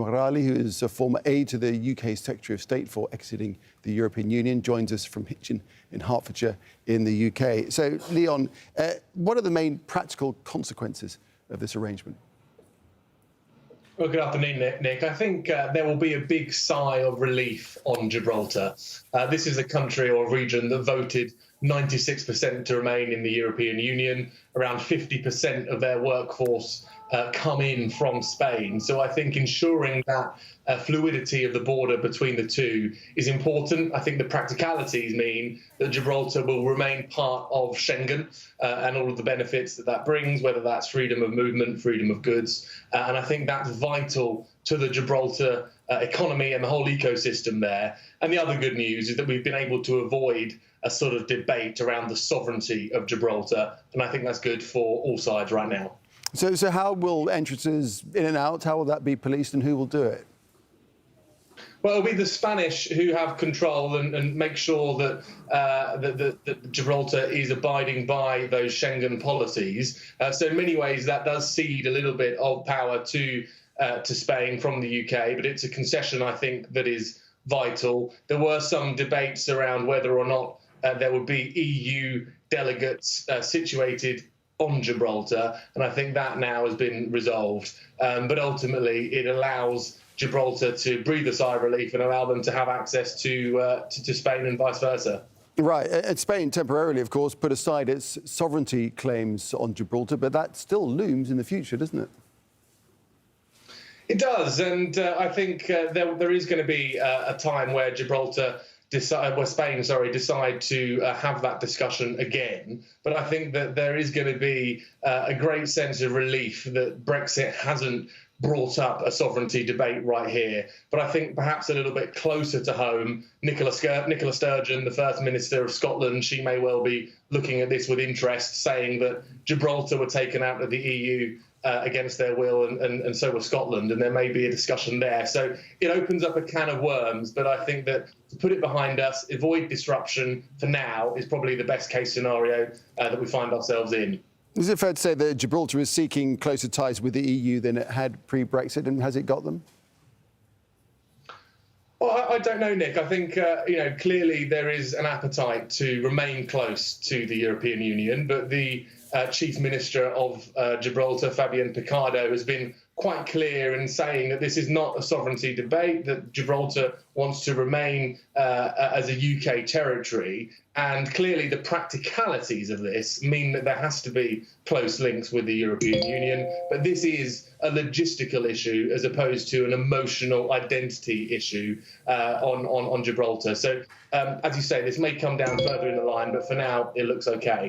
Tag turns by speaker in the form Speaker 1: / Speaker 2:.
Speaker 1: Emirali, who is a former aide to the UK Secretary of State for exiting the European Union, joins us from Hitchin in Hertfordshire in the UK. So, Leon, what are the main practical consequences of this arrangement?
Speaker 2: Well, good afternoon, Nick. I think there will be a big sigh of relief on Gibraltar. This is a country or region that voted 96% to remain in the European Union. Around 50% of their workforce come in from Spain. So I think ensuring that fluidity of the border between the two is important. I think the practicalities mean that Gibraltar will remain part of Schengen and all of the benefits that that brings, whether that's freedom of movement, freedom of goods. And I think that's vital to the Gibraltar economy and the whole ecosystem there. And the other good news is that we've been able to avoid a sort of debate around the sovereignty of Gibraltar. And I think that's good for all sides right now.
Speaker 1: So how will entrances in and out, how will that be policed and who will do it?
Speaker 2: Well, it'll be the Spanish who have control and make sure that, that Gibraltar is abiding by those Schengen policies. So in many ways, that does cede a little bit of power to Spain from the UK, but it's a concession, I think, that is vital. There were some debates around whether or not there would be EU delegates situated on Gibraltar, and I think that now has been resolved. But ultimately, it allows Gibraltar to breathe a sigh of relief and allow them to have access to Spain and vice versa.
Speaker 1: Right. And Spain temporarily, of course, put aside its sovereignty claims on Gibraltar, but that still looms in the future, doesn't it?
Speaker 2: It does, and I think there is going to be a time where Spain decide to have that discussion again. But I think that there is going to be a great sense of relief that Brexit hasn't brought up a sovereignty debate right here. But I think perhaps a little bit closer to home, Nicola Sturgeon, the First Minister of Scotland, she may well be looking at this with interest, saying that Gibraltar were taken out of the EU against their will, and so was Scotland, and there may be a discussion there. So it opens up a can of worms, but I think that to put it behind us, avoid disruption for now, is probably the best case scenario that we find ourselves in.
Speaker 1: Is it fair to say that Gibraltar is seeking closer ties with the EU than it had pre-Brexit, and has it got them?
Speaker 2: Well, I don't know, Nick. I think, clearly there is an appetite to remain close to the European Union, but the Chief Minister of Gibraltar, Fabian Picardo, has been quite clear in saying that this is not a sovereignty debate, that Gibraltar wants to remain as a UK territory. And clearly the practicalities of this mean that there has to be close links with the European Union. But this is a logistical issue as opposed to an emotional identity issue on Gibraltar. So, as you say, this may come down further in the line, but for now, it looks okay.